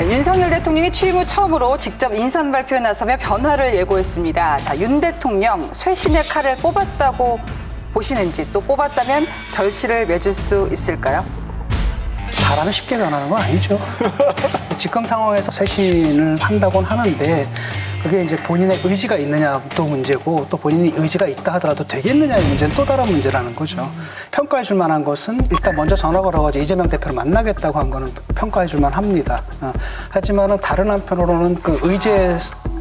윤석열 대통령이 취임 후 처음으로 직접 인선 발표에 나서며 변화를 예고했습니다. 자, 윤 대통령 쇄신의 칼을 뽑았다고 보시는지, 또 뽑았다면 결실을 맺을 수 있을까요? 사람이 쉽게 변하는 건 아니죠. 지금 상황에서 쇄신을 한다고는 하는데 그게 이제 본인의 의지가 있느냐도 문제고, 또 본인이 의지가 있다 하더라도 되겠느냐의 문제는 또 다른 문제라는 거죠. 평가해 줄 만한 것은 일단 먼저 전화 걸어가지고 이재명 대표를 만나겠다고 한 거는 평가해 줄 만합니다. 하지만은 다른 한편으로는 그 의제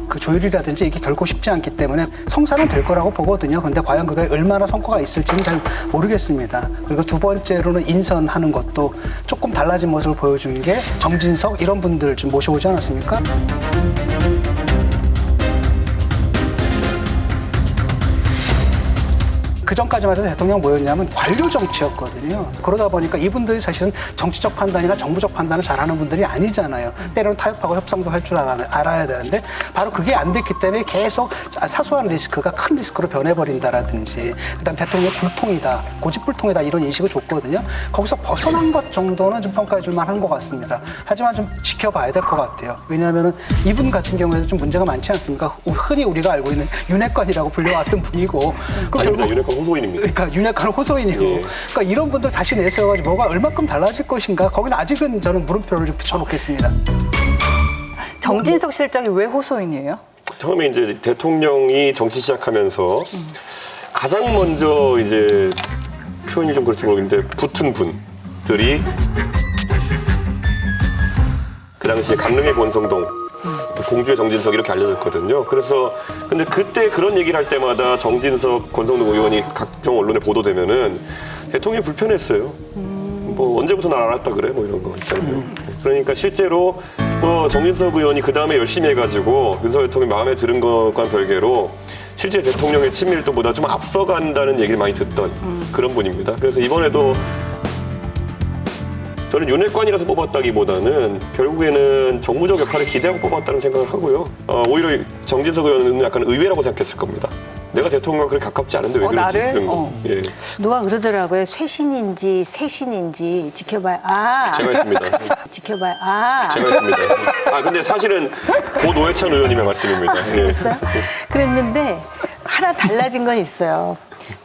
그 조율이라든지 이게 결코 쉽지 않기 때문에 성사는 될 거라고 보거든요. 근데 과연 그게 얼마나 성과가 있을지는 잘 모르겠습니다. 그리고 두 번째로는 인선하는 것도 조금 달라진 모습을 보여준 게 정진석 이런 분들 좀 모셔오지 않았습니까? 그 전까지만 해도 대통령 뭐였냐면 관료 정치였거든요. 그러다 보니까 이분들이 사실은 정치적 판단이나 정부적 판단을 잘하는 분들이 아니잖아요. 때로는 타협하고 협상도 할 줄 알아야 되는데 바로 그게 안 됐기 때문에 계속 사소한 리스크가 큰 리스크로 변해버린다라든지, 그다음 대통령의 불통이다, 고집불통이다 이런 인식을 줬거든요. 거기서 벗어난 것 정도는 좀 평가해 줄 만한 것 같습니다. 하지만 좀 지켜봐야 될 것 같아요. 왜냐하면 이분 같은 경우에도 좀 문제가 많지 않습니까? 흔히 우리가 알고 있는 윤핵관이라고 불려왔던 분이고, 아닙니다. 윤핵관 호소인입니다. 그러니까 윤핵관 호소인이고, 예. 그러니까 이런 분들 다시 내세워가지고 뭐가 얼마큼 달라질 것인가, 거기는 아직은 저는 물음표를 좀 붙여놓겠습니다. 정진석 실장이 왜 호소인이에요? 처음에 이제 대통령이 정치 시작하면서 가장 먼저 이제 표현이 좀 그럴지 모르겠는데 붙은 분들이 그 당시에 강릉의 권성동, 공주의 정진석 이렇게 알려졌거든요. 그래서 근데 그때 그런 얘기를 할 때마다 정진석, 권성동 의원이 각종 언론에 보도되면은 대통령이 불편했어요. 뭐 언제부터 날 알았다 그래? 뭐 이런 거 있잖아요. 그러니까 실제로 뭐 정진석 의원이 그 다음에 열심히 해가지고 윤석열 대통령이 마음에 드는 것과는 별개로 실제 대통령의 친밀도보다 좀 앞서간다는 얘기를 많이 듣던 그런 분입니다. 그래서 이번에도 저는 윤핵관이라서 뽑았다기보다는 결국에는 정무적 역할을 기대하고 뽑았다는 생각을 하고요. 오히려 정진석 의원은 약간 의외라고 생각했을 겁니다. 내가 대통령과 그렇게 가깝지 않은데 왜 그러지? 나를? 예. 누가 그러더라고요. 쇄신인지 새신인지 지켜봐야. 아. 제가 했습니다. 지켜봐야. 아. 제가 했습니다. 근데 사실은 고 노회찬 의원님의 말씀입니다. 예. 그랬는데 하나 달라진 건 있어요.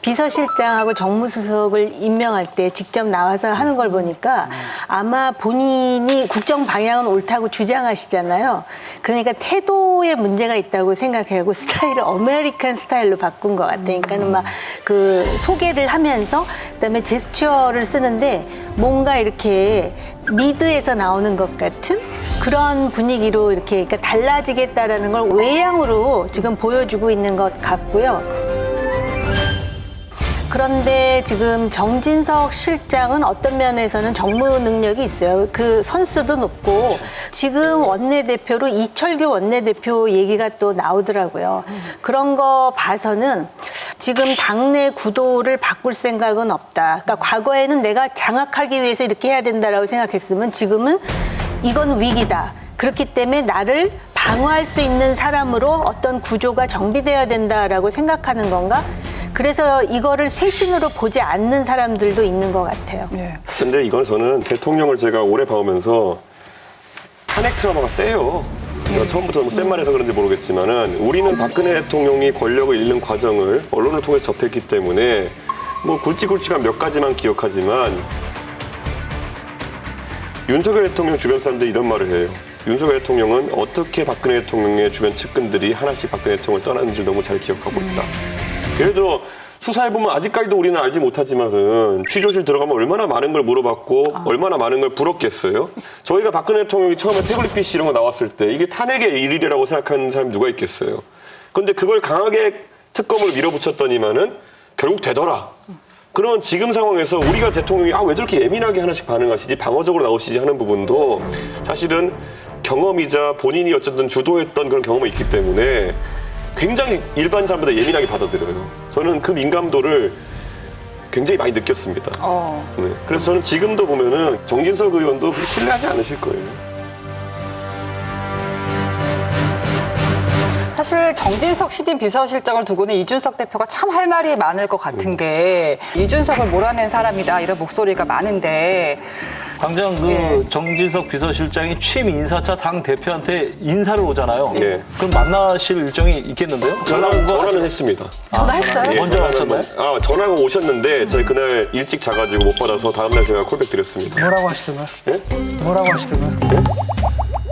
비서실장하고 정무수석을 임명할 때 직접 나와서 하는 걸 보니까 아마 본인이 국정 방향은 옳다고 주장하시잖아요. 그러니까 태도에 문제가 있다고 생각하고 스타일을 아메리칸 스타일로 바꾼 것 같아요. 그러니까는 막 그 소개를 하면서 그다음에 제스처를 쓰는데 뭔가 이렇게 미드에서 나오는 것 같은 그런 분위기로 이렇게 그러니까 달라지겠다라는 걸 외양으로 지금 보여주고 있는 것 같고요. 그런데 지금 정진석 실장은 어떤 면에서는 정무 능력이 있어요. 그 선수도 높고 지금 원내대표로 이철규 원내대표 얘기가 또 나오더라고요. 그런 거 봐서는 지금 당내 구도를 바꿀 생각은 없다. 그러니까 과거에는 내가 장악하기 위해서 이렇게 해야 된다라고 생각했으면 지금은 이건 위기다. 그렇기 때문에 나를 방어할 수 있는 사람으로 어떤 구조가 정비되어야 된다라고 생각하는 건가? 그래서 이거를 쇄신으로 보지 않는 사람들도 있는 것 같아요. 근데 이건 저는 대통령을 제가 오래 봐오면서 탄핵 트라우마가 세요. 처음부터 뭐 센 말해서 그런지 모르겠지만은 우리는 박근혜 대통령이 권력을 잃는 과정을 언론을 통해 접했기 때문에 뭐 굵직굵직한 몇 가지만 기억하지만 윤석열 대통령 주변 사람들이 이런 말을 해요. 윤석열 대통령은 어떻게 박근혜 대통령의 주변 측근들이 하나씩 박근혜 대통령을 떠났는지 너무 잘 기억하고 있다. 예를 들어 수사해보면 아직까지도 우리는 알지 못하지만은 취조실 들어가면 얼마나 많은 걸 물어봤고 얼마나 많은 걸 물었겠어요. 저희가 박근혜 대통령이 처음에 태블릿 PC 이런 거 나왔을 때 이게 탄핵의 일이라고 생각하는 사람이 누가 있겠어요. 그런데 그걸 강하게 특검으로 밀어붙였더니만은 결국 되더라. 그러면 지금 상황에서 우리가 대통령이 왜 저렇게 예민하게 하나씩 반응하시지, 방어적으로 나오시지 하는 부분도 사실은 경험이자 본인이 어쨌든 주도했던 그런 경험이 있기 때문에 굉장히 일반 사람보다 예민하게 받아들여요. 저는 그 민감도를 굉장히 많이 느꼈습니다. 네. 그래서 저는 지금도 보면은 정진석 의원도 신뢰하지 않으실 거예요. 사실 정진석 신임 비서실장을 두고는 이준석 대표가 참 할 말이 많을 것 같은 게 이준석을 몰아낸 사람이다 이런 목소리가 많은데 당장 그 정진석 비서실장이 취임 인사차 당 대표한테 인사를 오잖아요. 네. 그럼 만나실 일정이 있겠는데요? 전화는 했습니다. 전화했어요? 예, 먼저 하셨나요? 전화가 오셨는데 제가 그날 일찍 자가지고 못 받아서 다음날 제가 콜백 드렸습니다. 뭐라고 하시더만? 예? 뭐라고 하시더만?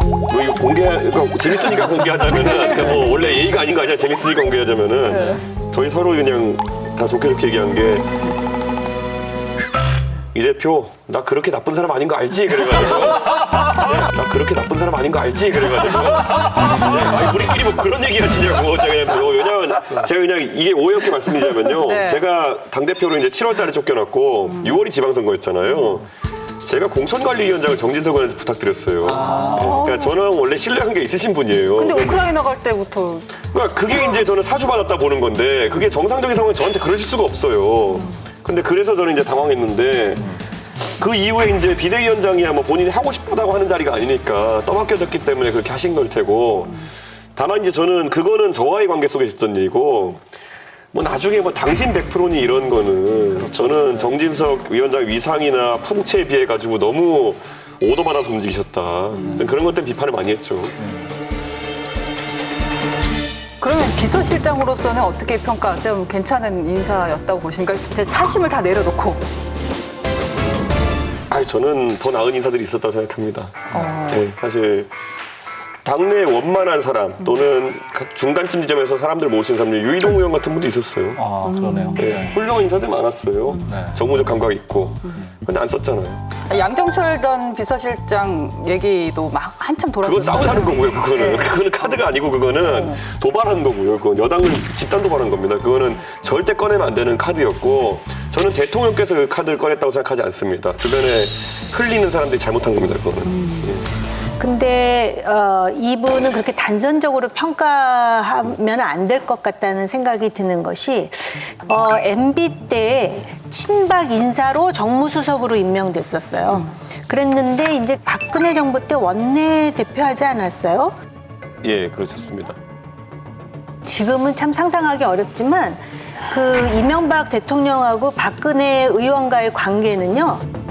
뭐 이거 그러니까 재밌으니까 공개하자면은 뭐 원래 예의가 아닌 거 아니야? 재밌으니까 공개하자면은 저희 서로 그냥 다 좋게 얘기한 게 이 대표 나 그렇게 나쁜 사람 아닌 거 알지? 그래가지고 나 그렇게 나쁜 사람 아닌 거 알지? 그래가지고 아니 우리끼리 뭐 그런 얘기 하시냐고 제가 왜냐면 제가 그냥 이게 오해 없게 말씀드리자면요 네. 제가 당대표로 이제 7월달에 쫓겨났고 6월이 지방선거였잖아요. 제가 공천관리위원장을 정진석 의원한테 부탁드렸어요. 그러니까 저는 원래 신뢰관계 있으신 분이에요. 근데 우크라이나 갈 때부터 그러니까 그게 이제 저는 사주받았다 보는 건데 그게 정상적인 상황에 저한테 그러실 수가 없어요. 근데 그래서 저는 이제 당황했는데 그 이후에 이제 비대위원장이야 뭐 본인이 하고 싶다고 하는 자리가 아니니까 떠맡겨졌기 때문에 그렇게 하신 걸 테고 다만 이제 저는 그거는 저와의 관계 속에 있었던 일이고 뭐 나중에 뭐 당신 100%니 이런 거는 저는 정진석 위원장 위상이나 풍채에 비해 가지고 너무 오도받아서 움직이셨다. 그런 것 때문에 비판을 많이 했죠. 그러면 비서실장으로서는 어떻게 평가하세요? 괜찮은 인사였다고 보시니까 사심을 다 내려놓고 저는 더 나은 인사들이 있었다고 생각합니다. 네, 사실 당내 원만한 사람 또는 중간쯤 지점에서 사람들 모시는 사람들 유이동 의원 같은 분도 있었어요. 아, 그러네요. 네, 훌륭한 인사들 많았어요. 네. 정무적 감각 있고. 근데 안 썼잖아요. 양정철 전 비서실장 얘기도 막 한참 그건 돌았어요. 싸우자는 거고요. 그거는 그거는 카드가 아니고 그거는 도발하는 거고요. 그건 여당을 집단 도발한 겁니다. 그거는 절대 꺼내면 안 되는 카드였고 저는 대통령께서 그 카드를 꺼냈다고 생각하지 않습니다. 주변에 흘리는 사람들이 잘못한 겁니다. 그거는. 근데 이분은 그렇게 단선적으로 평가하면 안 될 것 같다는 생각이 드는 것이 MB 때 친박 인사로 정무수석으로 임명됐었어요. 그랬는데 이제 박근혜 정부 때 원내 대표하지 않았어요? 예, 그렇습니다. 지금은 참 상상하기 어렵지만 그 이명박 대통령하고 박근혜 의원과의 관계는요.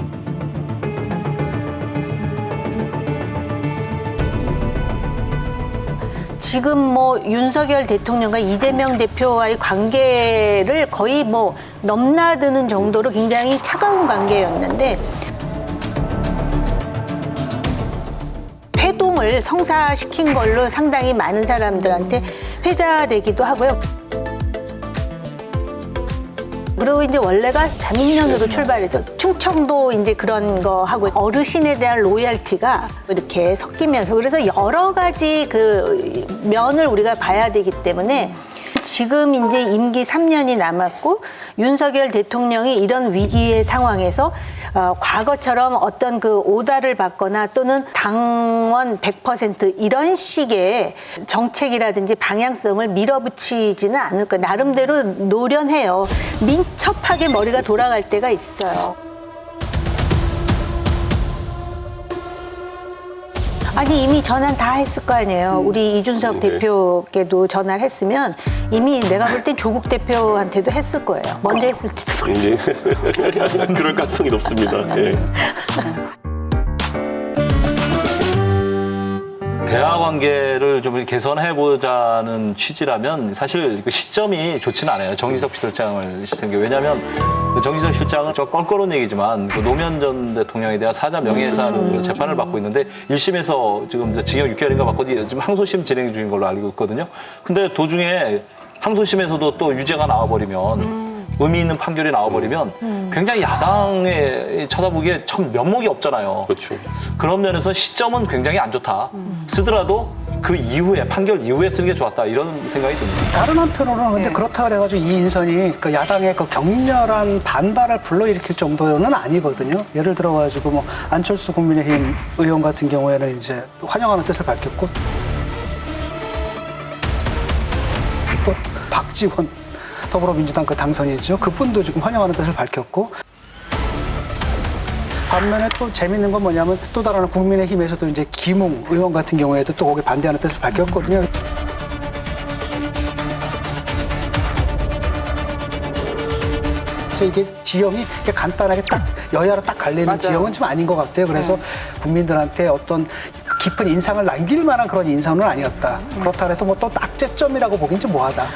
지금 뭐 윤석열 대통령과 이재명 대표와의 관계를 거의 뭐 넘나드는 정도로 굉장히 차가운 관계였는데 회동을 성사시킨 걸로 상당히 많은 사람들한테 회자되기도 하고요. 그리고 이제 원래가 자민련으로 출발했죠. 충청도 이제 그런 거 하고 어르신에 대한 로열티가 이렇게 섞이면서 그래서 여러 가지 그 면을 우리가 봐야 되기 때문에 지금 이제 임기 3년이 남았고 윤석열 대통령이 이런 위기의 상황에서 과거처럼 어떤 그 오다를 받거나 또는 당원 100% 이런 식의 정책이라든지 방향성을 밀어붙이지는 않을 거예요. 나름대로 노련해요. 민첩하게 머리가 돌아갈 때가 있어요. 아니 이미 전화는 다 했을 거 아니에요. 우리 이준석 네. 대표께도 전화를 했으면 이미 내가 볼 땐 조국 대표한테도 했을 거예요. 먼저 했을지도 모르겠어요. 이제 그럴 가능성이 높습니다. 예. 대화 관계를 좀 개선해보자는 취지라면 사실 그 시점이 좋지는 않아요. 정진석 비서실장을 시킨 게. 왜냐하면 그 정진석 실장은 저 껄끄러운 얘기지만 그 노무현 전 대통령에 대한 사자 명예훼손으로 재판을 받고 있는데 1심에서 지금 징역 6개월인가 받고 지금 항소심 진행 중인 걸로 알고 있거든요. 근데 도중에 항소심에서도 또 유죄가 나와버리면 의미 있는 판결이 나와버리면 굉장히 야당에 쳐다보기에 참 면목이 없잖아요. 그렇죠. 그런 면에서 시점은 굉장히 안 좋다. 쓰더라도 그 이후에 판결 이후에 쓰는 게 좋았다. 이런 생각이 듭니다. 다른 한편으로는 근데 그렇다 그래가지고 이 인선이 그 야당의 그 격렬한 반발을 불러일으킬 정도는 아니거든요. 예를 들어가지고 뭐 안철수 국민의힘 의원 같은 경우에는 이제 환영하는 뜻을 밝혔고 또 박지원 더불어민주당 그 당선이죠. 그분도 지금 환영하는 뜻을 밝혔고 반면에 또 재밌는 건 뭐냐면 또 다른 국민의힘에서도 이제 김웅 의원 같은 경우에도 또 거기에 반대하는 뜻을 밝혔거든요. 그래서 이게 지형이 이렇게 간단하게 딱 여야로 딱 갈리는 맞아요. 지형은 좀 아닌 것 같아요. 그래서 국민들한테 어떤 깊은 인상을 남길 만한 그런 인상은 아니었다. 그렇다 해도 뭐 또 낙제점이라고 보긴 좀 뭐하다.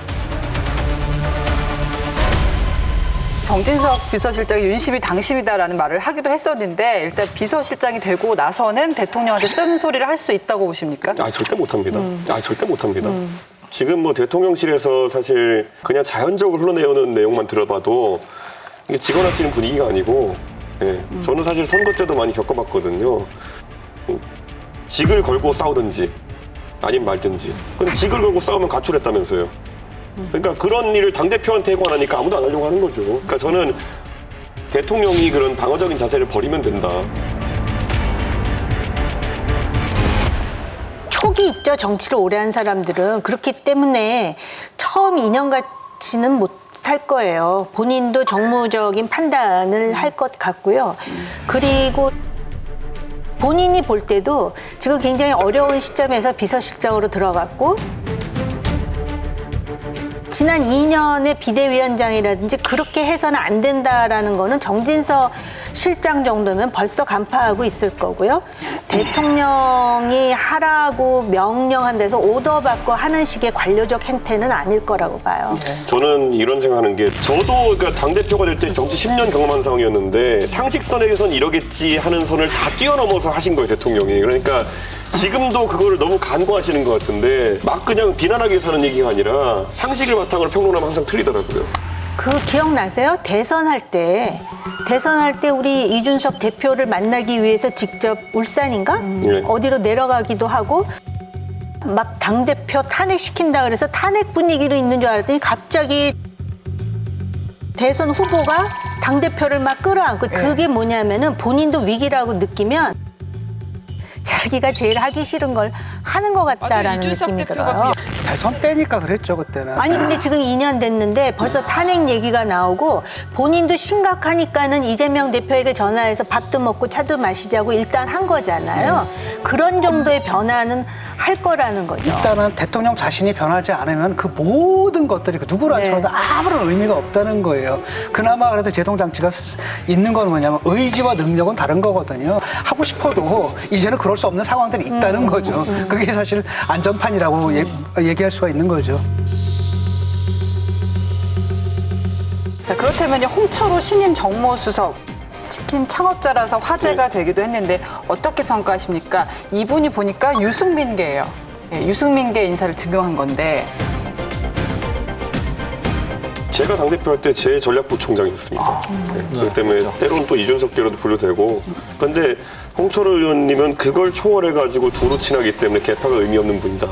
정진석 비서실장이 윤심이 당심이다라는 말을 하기도 했었는데 일단 비서실장이 되고 나서는 대통령한테 쓴 소리를 할 수 있다고 보십니까? 아, 절대 못합니다. 아, 절대 못합니다. 지금 뭐 대통령실에서 사실 그냥 자연적으로 흘러내오는 내용만 들어봐도 이게 직원할 수 있는 분위기가 아니고, 예. 저는 사실 선거 때도 많이 겪어봤거든요. 직을 걸고 싸우든지 아니면 말든지. 근데 직을 걸고 싸우면 가출했다면서요. 그러니까 그런 일을 당대표한테 해고 안 하니까 아무도 안 하려고 하는 거죠. 그러니까 저는 대통령이 그런 방어적인 자세를 버리면 된다. 촉이 있죠. 정치를 오래 한 사람들은. 그렇기 때문에 처음 2년같이는 못 살 거예요. 본인도 정무적인 판단을 할 것 같고요. 그리고 본인이 볼 때도 지금 굉장히 어려운 시점에서 비서실장으로 들어갔고 지난 2년의 비대위원장이라든지 그렇게 해서는 안 된다라는 거는 정진석 실장 정도면 벌써 간파하고 있을 거고요. 대통령이 하라고 명령한 데서 오더 받고 하는 식의 관료적 행태는 아닐 거라고 봐요. 저는 이런 생각하는 게 저도 그러니까 당대표가 될 때 정치 10년 경험한 상황이었는데 상식선에선 이러겠지 하는 선을 다 뛰어넘어서 하신 거예요, 대통령이. 그러니까 지금도 그거를 너무 간과하시는 것 같은데 막 그냥 비난하기 위해서 하는 얘기가 아니라 상식을 바탕으로 평론하면 항상 틀리더라고요. 그 기억나세요? 대선할 때 우리 이준석 대표를 만나기 위해서 직접 울산인가? 네. 어디로 내려가기도 하고 막 당대표 탄핵시킨다 그래서 탄핵 분위기로 있는 줄 알았더니 갑자기 대선 후보가 당대표를 막 끌어안고 그게 뭐냐면은 본인도 위기라고 느끼면 자기가 제일 하기 싫은 걸 하는 것 같다라는 느낌이 들어요. 대선 때니까 그랬죠, 그때는. 아니 근데 지금 2년 됐는데 벌써 탄핵 얘기가 나오고 본인도 심각하니까는 이재명 대표에게 전화해서 밥도 먹고 차도 마시자고 일단 한 거잖아요. 그런 정도의 변화는 할 거라는 거죠. 일단은 대통령 자신이 변하지 않으면 그 모든 것들이 그 누구를 네. 앉혀도 아무런 의미가 없다는 거예요. 그나마 그래도 제동장치가 있는 건 뭐냐면 의지와 능력은 다른 거거든요. 하고 싶어도 이제는 그럴 수 없는 상황들이 있다는 거죠. 그게 사실 안전판이라고 얘기할 수가 있는 거죠. 자, 그렇다면 홍철호 신임 정무수석 치킨 창업자라서 화제가 되기도 했는데 어떻게 평가하십니까? 이분이 보니까 유승민계예요. 예, 유승민계 인사를 등용한 건데 제가 당대표 할 때 제 전략부총장이었습니다. 네. 그렇기 때문에 때로는 또 이준석계로도 분류되고. 근데 홍철호 의원님은 그걸 초월해가지고 두루 친하기 때문에 개파가 의미 없는 분이다.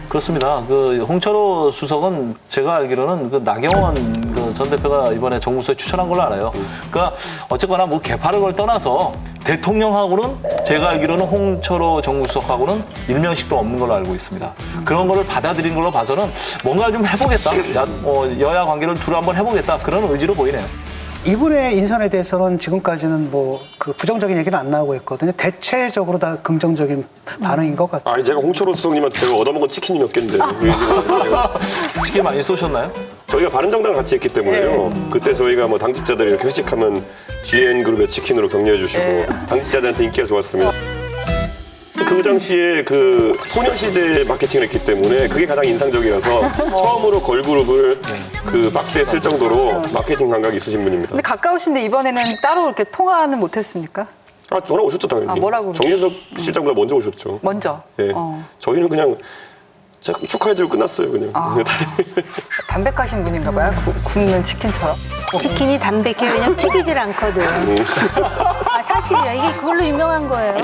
그렇습니다. 그 홍철호 수석은 제가 알기로는 그 나경원 그 전 대표가 이번에 정무수에 추천한 걸로 알아요. 그러니까 어쨌거나 뭐 개파를 걸 떠나서 대통령하고는 제가 알기로는 홍철호 정무수석하고는 일면식도 없는 걸로 알고 있습니다. 그런 거를 받아들인 걸로 봐서는 뭔가를 좀 해보겠다. 여야 관계를 두루 한번 해보겠다. 그런 의지로 보이네요. 이분의 인선에 대해서는 지금까지는 뭐 그 부정적인 얘기는 안 나오고 있거든요. 대체적으로 다 긍정적인 반응인 것 같아요. 아니 제가 홍철호 수석님한테 제가 얻어먹은 치킨이 몇 개인데. 치킨 많이 쏘셨나요? 저희가 바른정당을 같이 했기 때문에요. 그때 저희가 뭐 당직자들이 이렇게 회식하면 GN그룹의 치킨으로 격려해 주시고 당직자들한테 인기가 좋았습니다. 그 당시에 그 소녀시대 마케팅을 했기 때문에 그게 가장 인상적이어서 처음으로 걸그룹을 그 박스에 쓸 정도로 마케팅 감각이 있으신 분입니다. 근데 가까우신데 이번에는 따로 이렇게 통화는 못했습니까? 아, 전화 오셨죠, 당연히. 아, 뭐라고 정진석 실장보다 먼저 오셨죠. 먼저. 예. 저희는 그냥 축하해드리고 끝났어요, 그냥. 담백하신 분인가 봐요. 굽는 치킨처럼. 치킨이 담백해 왜냐면 튀기질 않거든. 아, 사실이야. 이게 그걸로 유명한 거예요.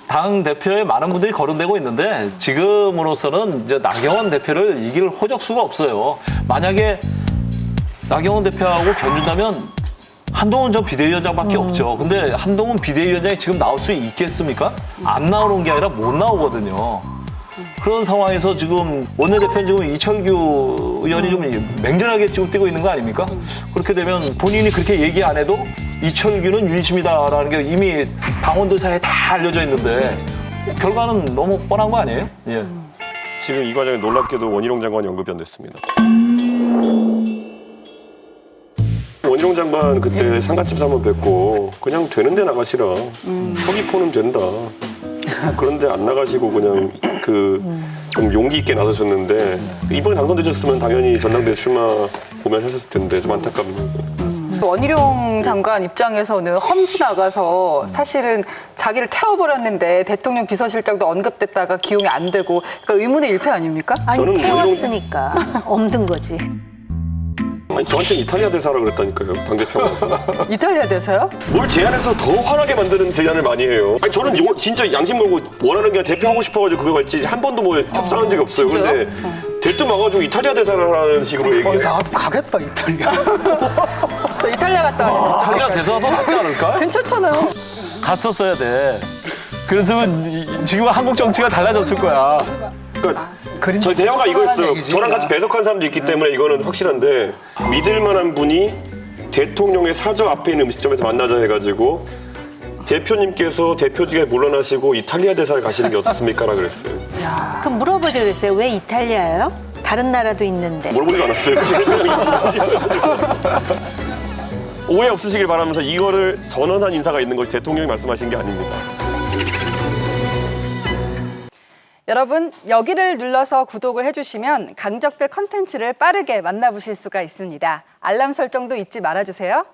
당 대표에 많은 분들이 거론되고 있는데 지금으로서는 이제 나경원 대표를 이길 호적수가 없어요. 만약에 나경원 대표하고 견준다면 한동훈 전 비대위원장밖에 없죠. 근데 한동훈 비대위원장이 지금 나올 수 있겠습니까? 안 나오는 게 아니라 못 나오거든요. 그런 상황에서 지금 원내대표는 지금 이철규 의원이 좀 맹렬하게 지금 뛰고 있는 거 아닙니까? 그렇게 되면 본인이 그렇게 얘기 안 해도 이철규는 윤심이다라는 게 이미 당원들 사이에 다 알려져 있는데 결과는 너무 뻔한 거 아니에요? 예. 지금 이 과정에 놀랍게도 원희룡 장관이 언급이 안 됐습니다. 원희룡 장관 그때 상가집에서 한번 뵙고 그냥 되는 데 나가시라. 서귀포는 된다. 그런데 안 나가시고 그냥 좀 용기 있게 나서셨는데 이번에 당선되셨으면 당연히 전당대회 출마 고민하셨을 텐데 좀 안타깝네요. 원희룡 장관 입장에서는 험지 나가서 사실은 자기를 태워버렸는데 대통령 비서실장도 언급됐다가 기용이 안 되고 그러니까 의문의 일패 아닙니까? 아니 저는 태웠으니까 없는 거지. 아니 저한테는 이탈리아 대사라 그랬다니까요. 당대표가. 이탈리아 대사요? 뭘 제안해서 더 화나게 만드는 제안을 많이 해요. 아니 저는 진짜 양심 걸고 원하는 게 대표하고 싶어가지고 그거 했지 한 번도 뭐 협상한 적이 없어요. 진짜요? 근데 대뜸 와가지고 이탈리아 대사라는 식으로 얘기해. 나도 가겠다 이탈리아. 저 이탈리아 갔다 왔는데 이탈리아 대사가 더 낫지 않을까? 괜찮잖아요. 갔었어야 돼. 그랬으면 지금 한국 정치가 달라졌을 거야. 그러니까 그림 저희 대화가 좀 이거였어요. 촉발하는 얘기지. 저랑 같이 배석한 사람도 있기 때문에 이거는 확실한데 믿을 만한 분이 대통령의 사저 앞에 있는 음식점에서 만나자 해가지고 대표님께서 대표직에 물러나시고 이탈리아 대사를 가시는 게 어떻습니까라 그랬어요. 그럼 물어보자 그랬어요. 왜 이탈리아예요? 다른 나라도 있는데. 물어보지도 않았어요. 오해 없으시길 바라면서 이거를 전원한 인사가 있는 것이 대통령이 말씀하신 게 아닙니다. 여러분 여기를 눌러서 구독을 해주시면 강적들 컨텐츠를 빠르게 만나보실 수가 있습니다. 알람 설정도 잊지 말아주세요.